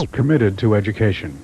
Committed to education.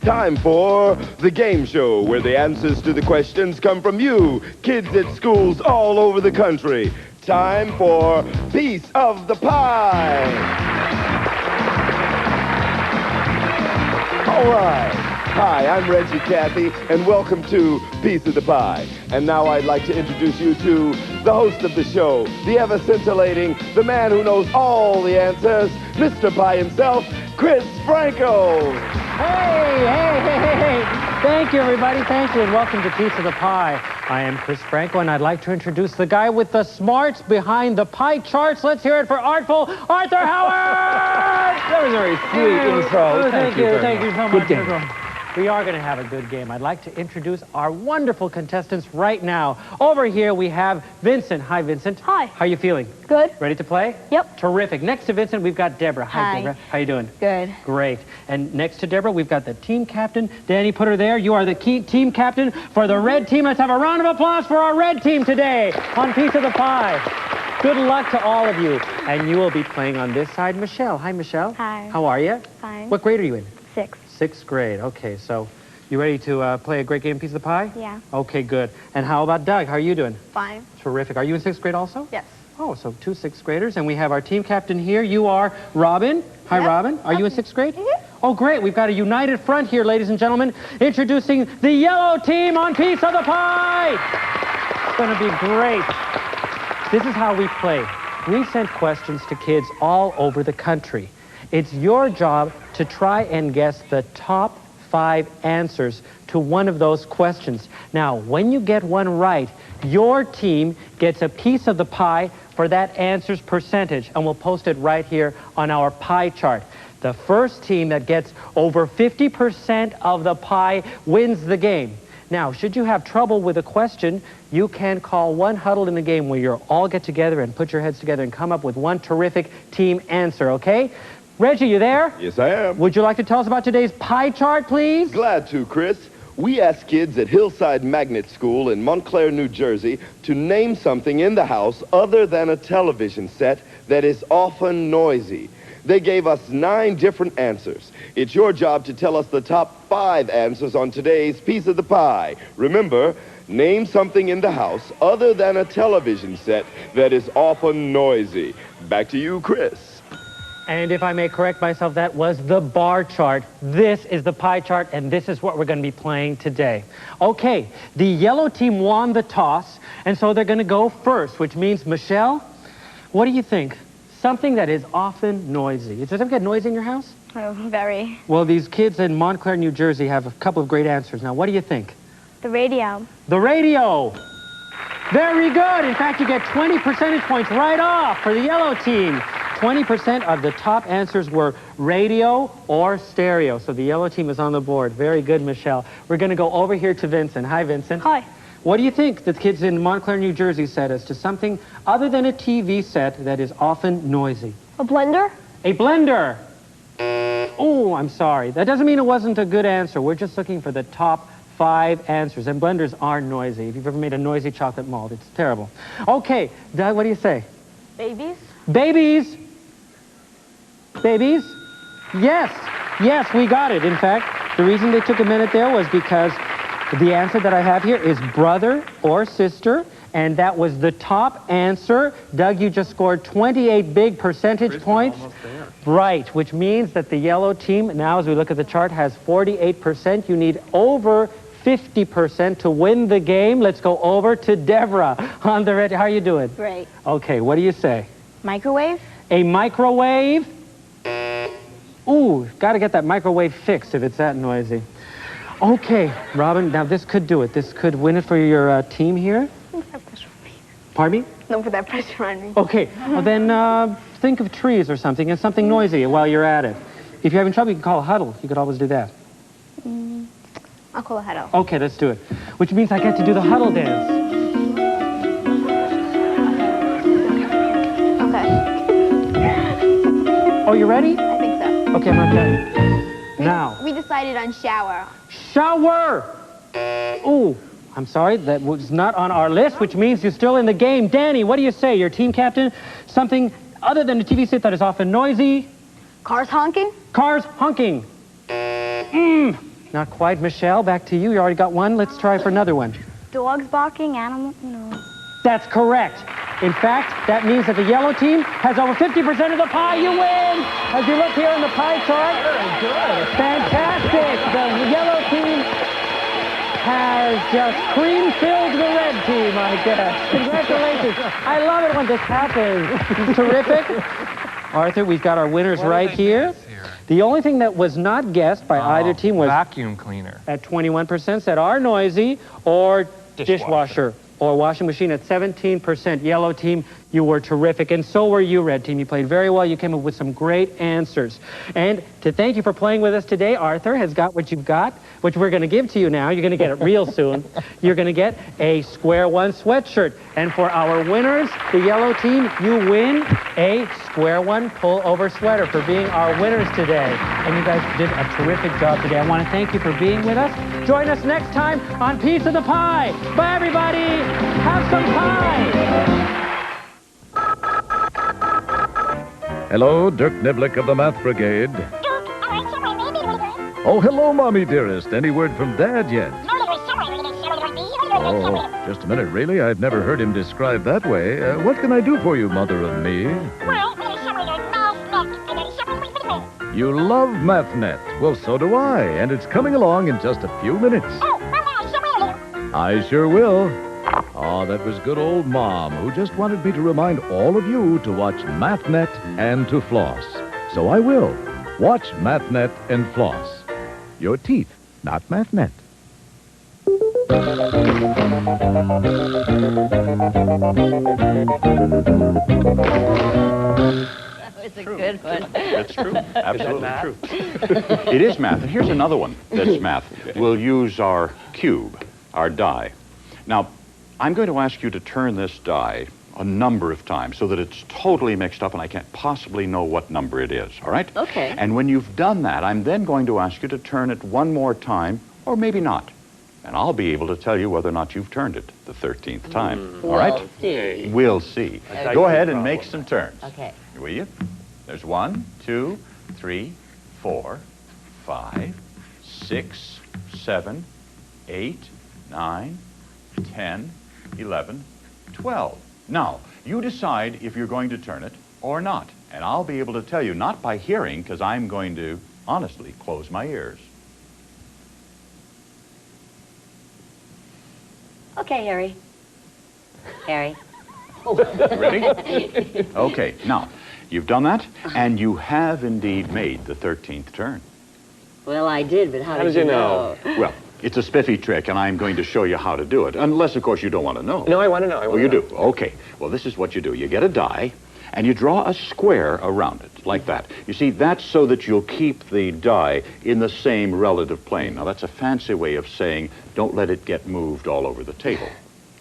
Time for the game show, where the answers to the questions come from you, kids at schools all over the country. Time for Piece of the Pie. All right. Hi, I'm Reggie Cathy, and welcome to Piece of the Pie. And now I'd like to introduce you to the host of the show, the ever-scintillating, the man who knows all the answers, Mr. Pie himself, Chris Franco. Hey. Thank you, everybody. Thank you, and welcome to Piece of the Pie. I am Chris Franco, and I'd like to introduce the guy with the smarts behind the pie charts. Let's hear it for Artful Arthur Howard! That was a very sweet intro. Thank you so much. Good game. We are going to have a good game. I'd like to introduce our wonderful contestants right now. Over here, we have Vincent. Hi, Vincent. Hi. How are you feeling? Good. Ready to play? Yep. Terrific. Next to Vincent, we've got Deborah. Hi, Deborah. How you doing? Good. Great. And next to Deborah, we've got the team captain. Danny, put her there. You are the team captain for the red team. Let's have a round of applause for our red team today on Piece of the Pie. Good luck to all of you. And you will be playing on this side, Michelle. Hi, Michelle. Hi. How are you? Fine. What grade are you in? 6. 6th grade. Okay, so you ready to play a great game, Piece of the Pie? Yeah. Okay, good. And how about Doug? How are you doing? Fine. Terrific. Are you in 6th grade also? Yes. Oh, so 2 6th graders. And we have our team captain here. You are Robin. Hi, Yep. Robin. Are you in 6th grade? Mhm. Oh, great. We've got a united front here, ladies and gentlemen. Introducing the yellow team on Piece of the Pie. It's going to be great. This is how we play. We send questions to kids all over the country. It's your job to try and guess the top 5 answers to one of those questions. Now, when you get one right, your team gets a piece of the pie for that answer's percentage, and we'll post it right here on our pie chart. The first team that gets over 50% of the pie wins the game. Now, should you have trouble with a question, you can call one huddle in the game where you'll all get together and put your heads together and come up with one terrific team answer, okay? Reggie, you there? Yes, I am. Would you like to tell us about today's pie chart, please? Glad to, Chris. We asked kids at Hillside Magnet School in Montclair, New Jersey, to name something in the house other than a television set that is often noisy. They gave us 9 different answers. It's your job to tell us the top 5 answers on today's Piece of the Pie. Remember, name something in the house other than a television set that is often noisy. Back to you, Chris. And if I may correct myself, that was the bar chart. This is the pie chart, and this is what we're going to be playing today. Okay, the yellow team won the toss, and so they're going to go first, which means, Michelle, what do you think? Something that is often noisy. Does it ever get noisy in your house? Oh, very. Well, these kids in Montclair, New Jersey have a couple of great answers. Now, what do you think? The radio. The radio. Very good. In fact, you get 20 percentage points right off for the yellow team. 20% of the top answers were radio or stereo. So the yellow team is on the board. Very good, Michelle. We're going to go over here to Vincent. Hi, Vincent. Hi. What do you think the kids in Montclair, New Jersey said as to something other than a TV set that is often noisy? A blender? A blender. Oh, I'm sorry. That doesn't mean it wasn't a good answer. We're just looking for the top 5 answers. And blenders are noisy. If you've ever made a noisy chocolate mold, it's terrible. Okay, Doug, what do you say? Babies? Babies. Babies? Yes. Yes, we got it. In fact, the reason they took a minute there was because the answer that I have here is brother or sister, and that was the top answer. Doug, you just scored 28 big percentage points. Almost there. Right, which means that the yellow team, now as we look at the chart, has 48%. You need over 50% to win the game. Let's go over to Deborah on the red. How are you doing? Great. Okay, what do you say? Microwave? A microwave? Ooh, got to get that microwave fixed if it's that noisy. Okay, Robin, now this could do it. This could win it for your team here. Don't put that pressure on me. Pardon me? Don't put that pressure on me. Okay, well then think of trees or something and something noisy while you're at it. If you're having trouble, you can call a huddle. You could always do that. I'll call a huddle. Okay, let's do it. Which means I get to do the huddle dance. Okay. Oh, you ready? I think so. Okay, I'm ready. Now. We decided on shower. Shower! Ooh, I'm sorry, that was not on our list, which means you're still in the game. Danny, what do you say? Your team captain? Something other than a TV set that is often noisy? Cars honking? Cars honking. Not quite. Michelle, back to you. You already got one. Let's try for another one. Dogs barking, animals? No. That's correct. In fact, that means that the yellow team has over 50% of the pie. You win! As you look here in the pie chart. Fantastic! The yellow team has just cream-filled the red team, I guess. Congratulations. I love it when this happens. It's terrific. Arthur, we've got our winners right here. The only thing that was not guessed by either team was vacuum cleaner at 21% said are noisy, or dishwasher or washing machine at 17%. Yellow team, you were terrific, and so were you, red team. You played very well. You came up with some great answers. And to thank you for playing with us today, Arthur has got what you've got, which we're going to give to you now. You're going to get it real soon. You're going to get a Square One sweatshirt. And for our winners, the yellow team, you win a Square One pullover sweater for being our winners today. And you guys did a terrific job today. I want to thank you for being with us. Join us next time on Piece of the Pie. Bye, everybody. Have some pie. Hello, Dirk Niblick of the Math Brigade. Oh, hello, Mommy dearest. Any word from Dad yet? Oh, just a minute, really? I've never heard him described that way. What can I do for you, Mother of Me? You love Mathnet. Well, so do I, and it's coming along in just a few minutes. I sure will. Oh, that was good old Mom, who just wanted me to remind all of you to watch Mathnet and to floss. So I will. Watch Mathnet and floss. Your teeth, not Mathnet. It's a good one. That's true. Absolutely true. It is math. And here's another one that's math. We'll use our cube, our die. Now, I'm going to ask you to turn this die a number of times so that it's totally mixed up and I can't possibly know what number it is, all right? Okay. And when you've done that, I'm then going to ask you to turn it one more time, or maybe not. And I'll be able to tell you whether or not you've turned it the 13th time, all right? We'll see. We'll see. Go ahead and make some turns. Okay. Will you? There's 1, 2, 3, 4, 5, 6, 7, 8, 9, 10, 11, 12. Now, you decide if you're going to turn it or not. And I'll be able to tell you, not by hearing, because I'm going to, honestly, close my ears. Okay, Harry. Harry. Ready? Okay, now, you've done that, and you have indeed made the 13th turn. Well, I did, but how did you know? Well, it's a spiffy trick, and I'm going to show you how to do it. Unless, of course, you don't want to know. No, I want to know. Oh, you do? Okay. Well, this is what you do. You get a die, and you draw a square around it, like that. You see, that's so that you'll keep the die in the same relative plane. Now, that's a fancy way of saying don't let it get moved all over the table.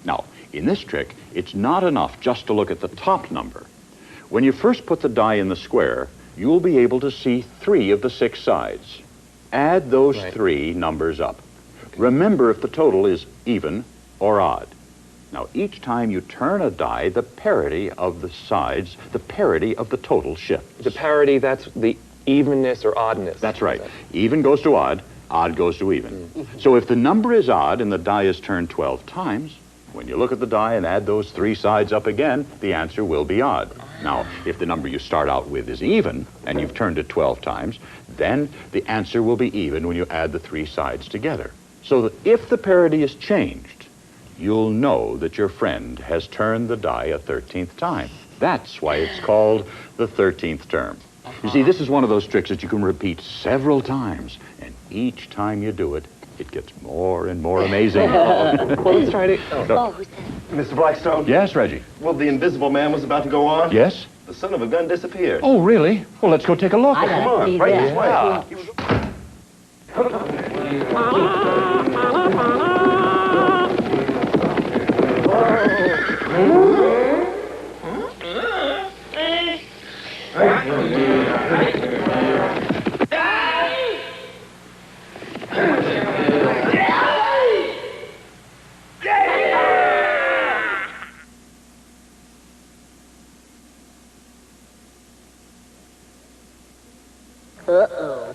Now, in this trick, it's not enough just to look at the top number. When you first put the die in the square, you'll be able to see 3 of the 6 sides. Add those 3 numbers up. Remember if the total is even or odd. Now, each time you turn a die, the parity of the sides, the parity of the total shifts. The parity, that's the evenness or oddness. That's right. Even goes to odd goes to even. So if the number is odd and the die is turned 12 times, when you look at the die and add those 3 sides up again, the answer will be odd. Now, if the number you start out with is even, and you've turned it 12 times, then the answer will be even when you add the 3 sides together. so that if the parity is changed, you'll know that your friend has turned the die a 13th time. That's why it's called the 13th term. You see, this is one of those tricks that you can repeat several times, and each time you do it, it gets more and more amazing. Well, let's try it. Oh, who's that? Mr. Blackstone? Yes, Reggie? Well, the Invisible Man was about to go on. Yes? The son of a gun disappeared. Oh, really? Well, let's go take a look. I Come gotta on, see right that. this way. Uh-oh.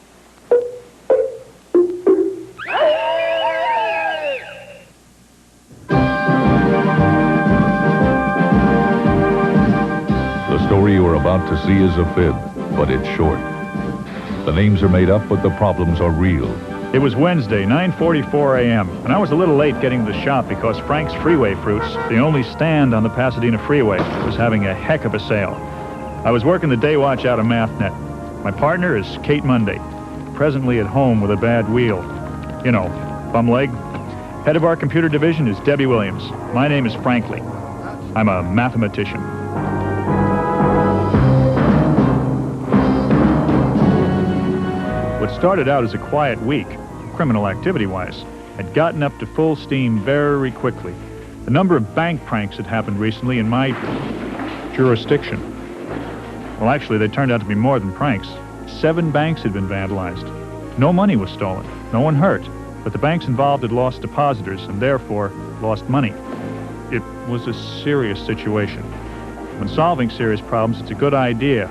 The story you are about to see is a fib, but it's short. The names are made up, but the problems are real. It was Wednesday, 9:44 a.m., and I was a little late getting to the shop because Frank's Freeway Fruits, the only stand on the Pasadena Freeway, was having a heck of a sale. I was working the day watch out of Mathnet. My partner is Kate Monday, presently at home with a bad wheel. You know, bum leg. Head of our computer division is Debbie Williams. My name is Frankly. I'm a mathematician. What started out as a quiet week, criminal activity-wise, had gotten up to full steam very quickly. The number of bank pranks had happened recently in my jurisdiction. Well, actually, they turned out to be more than pranks. 7 banks had been vandalized. No money was stolen, no one hurt, but the banks involved had lost depositors and therefore lost money. It was a serious situation. When solving serious problems, it's a good idea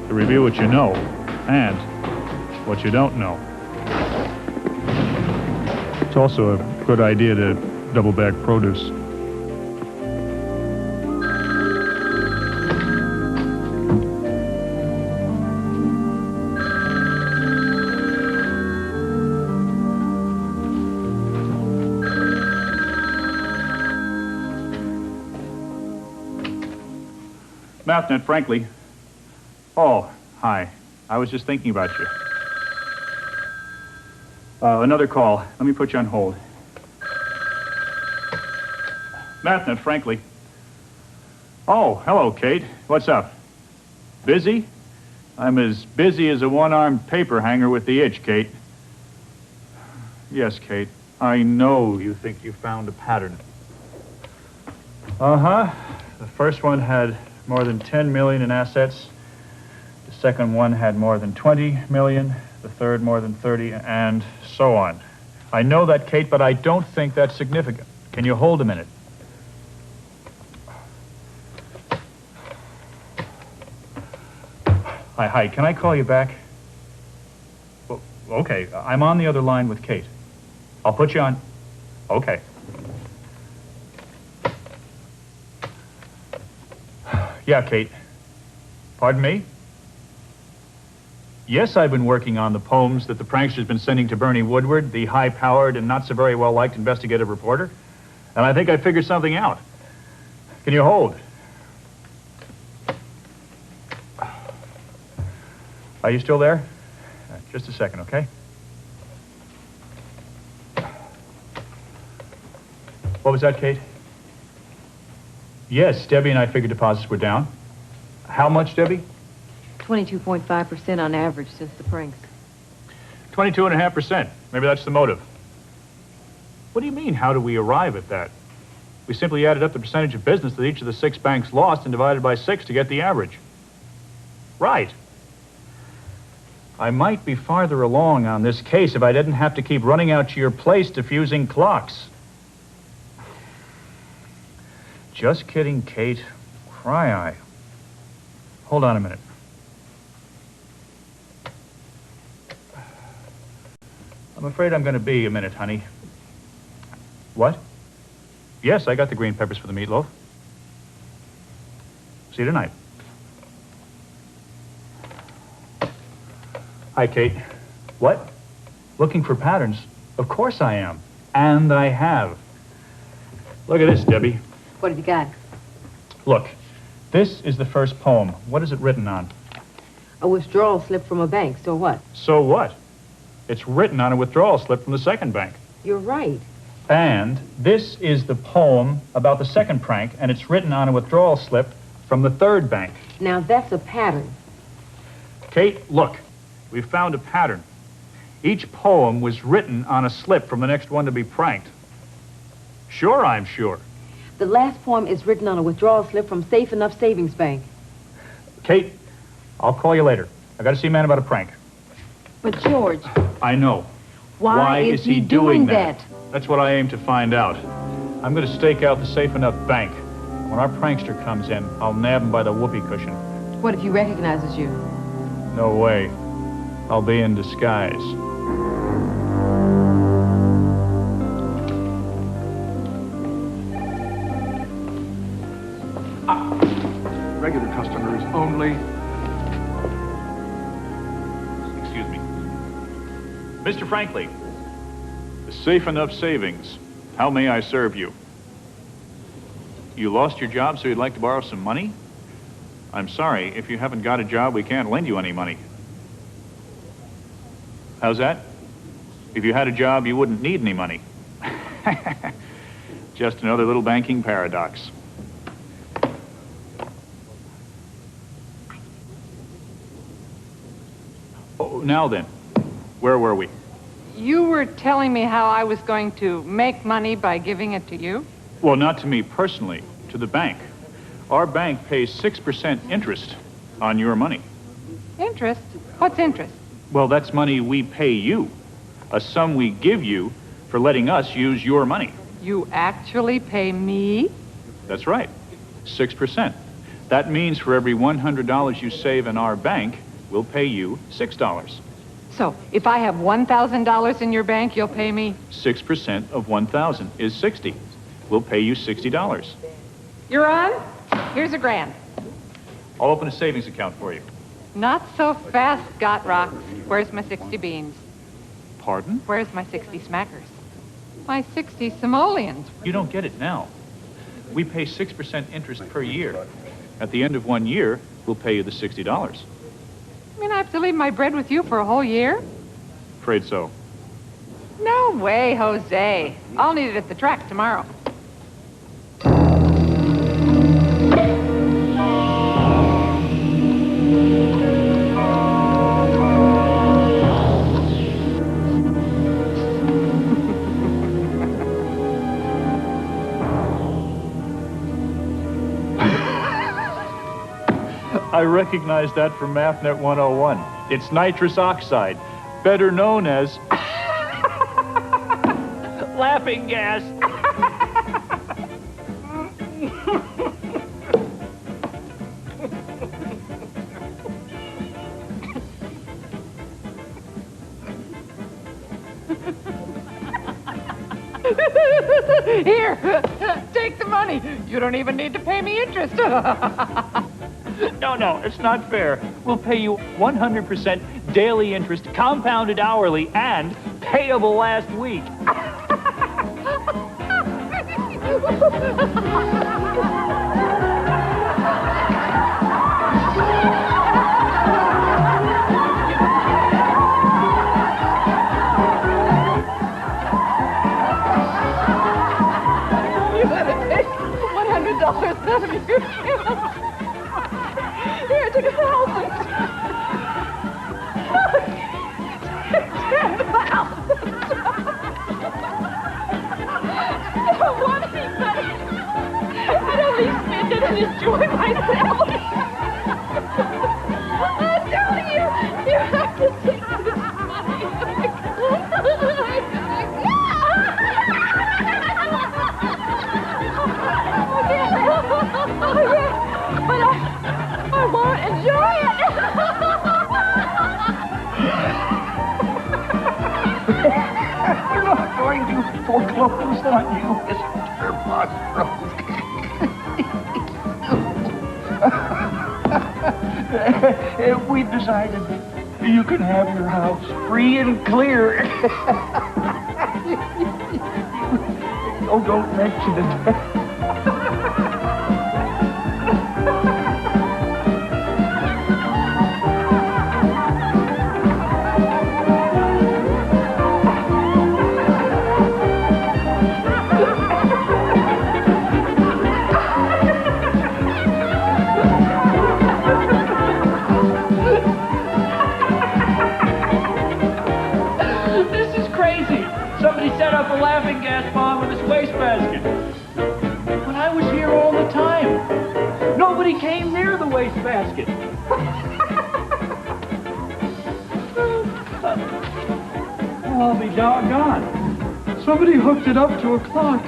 to review what you know and what you don't know. It's also a good idea to double bag produce. Mathnet, Frankly. Oh, hi. I was just thinking about you. Another call. Let me put you on hold. Mathnet, Frankly. Oh, hello, Kate. What's up? Busy? I'm as busy as a one-armed paper hanger with the itch, Kate. Yes, Kate. I know you think you found a pattern. Uh-huh. The first one had more than 10 million in assets. The second one had more than 20 million. The third more than 30, and so on. I know that, Kate, but I don't think that's significant. Can you hold a minute? Hi, can I call you back? Well, okay, I'm on the other line with Kate. I'll put you on. Okay. Yeah, Kate. Pardon me? Yes, I've been working on the poems that the prankster's been sending to Bernie Woodward, the high-powered and not so very well-liked investigative reporter. And I think I figured something out. Can you hold? Are you still there? Just a second, okay? What was that, Kate? Yes, Debbie and I figured deposits were down. How much, Debbie? 22.5% on average since the pranks. 22.5%. Maybe that's the motive. What do you mean, how do we arrive at that? We simply added up the percentage of business that each of the 6 banks lost and divided by 6 to get the average. Right. I might be farther along on this case if I didn't have to keep running out to your place diffusing clocks. Just kidding, Kate. Cry-eye. Hold on a minute. I'm afraid I'm going to be a minute, honey. What? Yes, I got the green peppers for the meatloaf. See you tonight. Hi, Kate. What? Looking for patterns? Of course I am. And I have. Look at this, Debbie. What have you got? Look, this is the first poem. What is it written on? A withdrawal slip from a bank, so what? So what? It's written on a withdrawal slip from the second bank. You're right. And this is the poem about the second prank, and it's written on a withdrawal slip from the third bank. Now that's a pattern. Kate, look, we've found a pattern. Each poem was written on a slip from the next one to be pranked. Sure, I'm sure. The last poem is written on a withdrawal slip from Safe Enough Savings Bank. Kate, I'll call you later. I got to see a man about a prank. But George, I know. why is he doing that? That's what I aim to find out. I'm going to stake out the Safe Enough Bank. When our prankster comes in, I'll nab him by the whoopee cushion. What if he recognizes you? No way. I'll be in disguise. Regular customers only. Excuse me. Mr. Franklin, the Safe Enough Savings. How may I serve you? You lost your job, so you'd like to borrow some money? I'm sorry, if you haven't got a job, we can't lend you any money. How's that? If you had a job, you wouldn't need any money. Just another little banking paradox. Oh, now then, where were we? You were telling me how I was going to make money by giving it to you? Well, not to me personally, to the bank. Our bank pays 6% interest on your money. Interest? What's interest? Well, that's money we pay you, a sum we give you for letting us use your money. You actually pay me? That's right, 6%. That means for every $100 you save in our bank, we'll pay you $6. So, if I have $1,000 in your bank, you'll pay me? 6% of 1,000 is 60. We'll pay you $60. You're on? Here's a grand. I'll open a savings account for you. Not so fast, Got Rocks. Where's my 60 beans? Pardon? Where's my 60 smackers? My 60 simoleons. You don't get it now. We pay 6% interest per year. At the end of 1 year, we'll pay you the $60. I mean, I have to leave my bread with you for a whole year? Afraid so. No way, Jose. I'll need it at the track tomorrow. I recognize that from Mathnet 101. It's nitrous oxide, better known as laughing gas. Here, take the money. You don't even need to pay me interest. No, it's not fair. We'll pay you 100% daily interest, compounded hourly, and payable last week. You let it take $100 out of your account. Here, take $1,000. I don't want any money. I'd only spend it and enjoy myself. I'm telling you, you have to take this money. Oh, yeah, but I won't enjoy it. We're not going to foreclose on you, Mr. Musgrove. We've decided that you can have your house free and clear. Oh, don't mention it. This is crazy. Somebody set up a laughing gas bomb in this wastebasket. But I was here all the time. Nobody came near the wastebasket. I'll be doggone. Somebody hooked it up to a clock.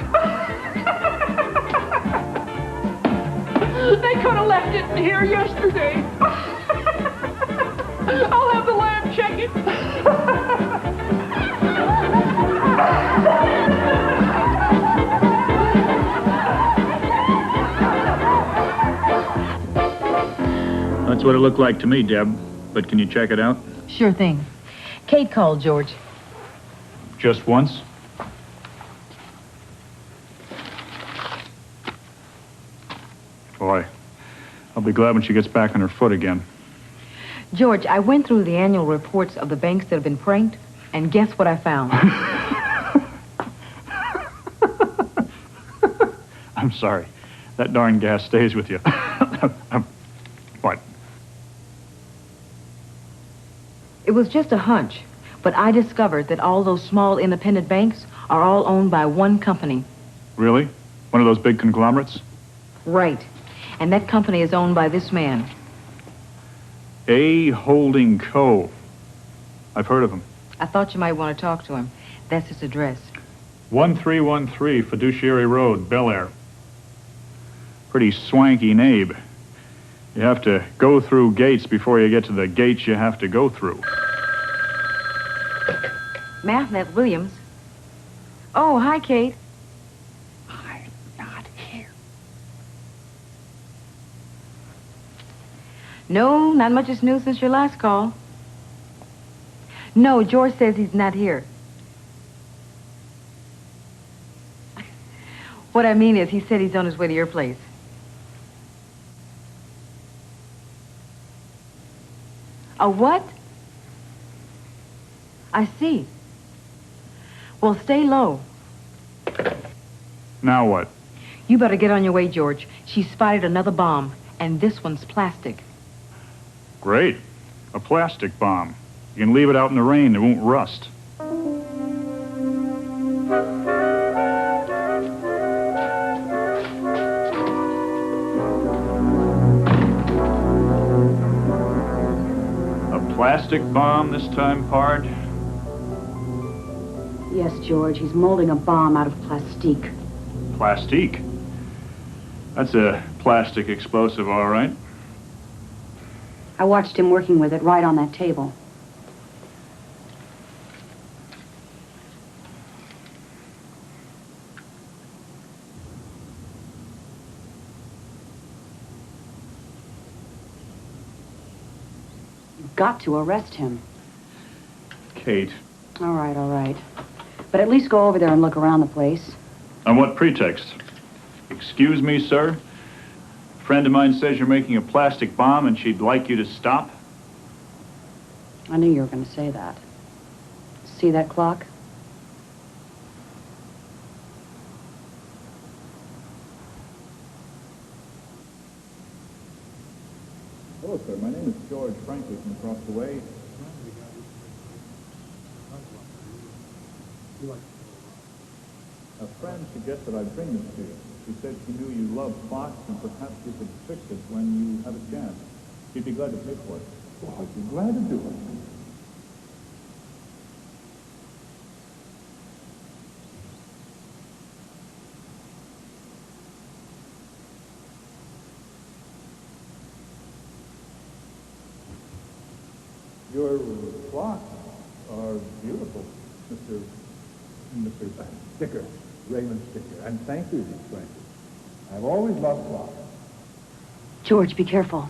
They could have left it in here yesterday. I'll have the lab check it. That's what it looked like to me, Deb. But can you check it out? Sure thing. Kate called, George. Just once? Boy, I'll be glad when she gets back on her foot again. George, I went through the annual reports of the banks that have been pranked, and guess what I found? I'm sorry. That darn gas stays with you. What? It was just a hunch, but I discovered that all those small independent banks are all owned by one company. Really? One of those big conglomerates? Right. And that company is owned by this man. A Holding Co. I've heard of him. I thought you might want to talk to him. That's his address. 1313 Fiduciary Road, Bel Air. Pretty swanky name. You have to go through gates before you get to the gates you have to go through. Mathnet Williams. Oh, hi, Kate. I'm not here. No, not much is new since your last call. No, George says he's not here. What I mean is, he said he's on his way to your place. A what? I see. Well, stay low. Now what? You better get on your way, George. She spotted another bomb, and this one's plastic. Great. A plastic bomb. You can leave it out in the rain. It won't rust. A plastic bomb this time, Pard? Yes, George. He's molding a bomb out of plastique. Plastique? That's a plastic explosive, all right. I watched him working with it right on that table. You've got to arrest him. Kate. All right, all right. But at least go over there and look around the place. On what pretext? Excuse me, sir? A friend of mine says you're making a plastic bomb and she'd like you to stop? I knew you were going to say that. See that clock? Hello, sir. My name is George Franklin from across the way. A friend suggested I bring this to you. She said she knew you loved clocks and perhaps you could fix it when you have a chance. She'd be glad to pay for it. Well, I'd be glad to do it. Your clocks are beautiful, Mr. Sticker, Raymond Sticker. And thank you, Miss Franklin. I've always loved clocks. George, be careful.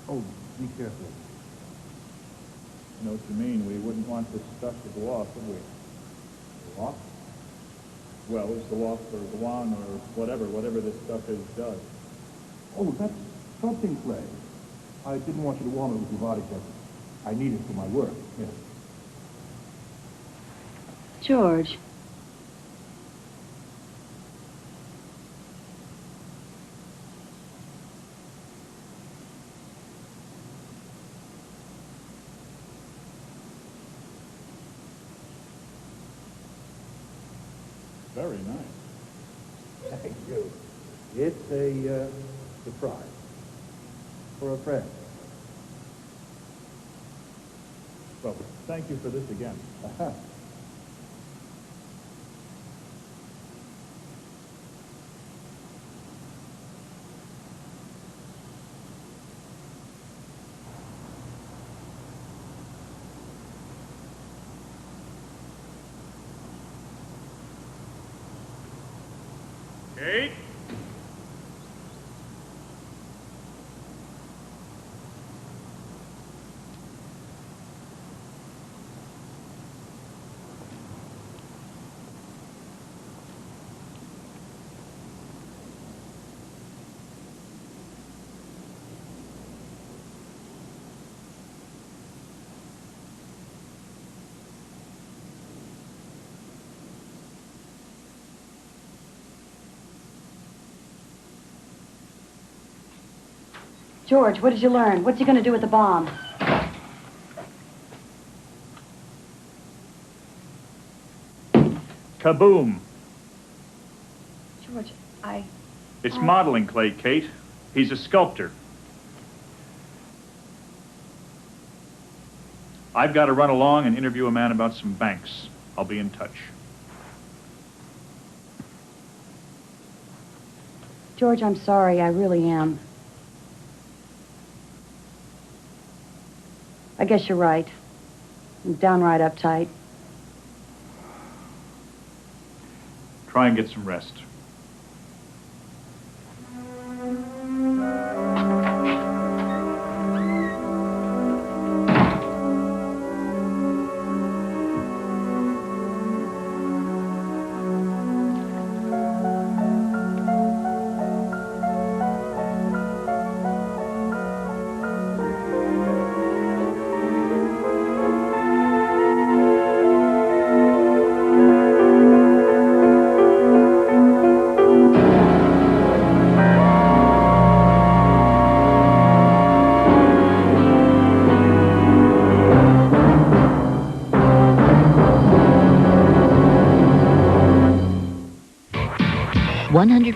Oh, be careful. I know what you mean. We wouldn't want this stuff to go off, would we? What? Well, it's the wasp or the one or whatever this stuff is does. Oh, that's something play. I didn't want you to warm it with your vodka. I need it for my work, yes. George. Very nice. Thank you. It's a surprise. For a friend. Well, thank you for this again. Kate? George, what did you learn? What's he going to do with the bomb? Kaboom. George, It's modeling clay, Kate. He's a sculptor. I've got to run along and interview a man about some banks. I'll be in touch. George, I'm sorry. I really am. I guess you're right. I'm downright uptight. Try and get some rest.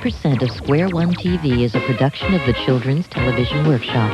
% of Square One TV is a production of the Children's Television Workshop.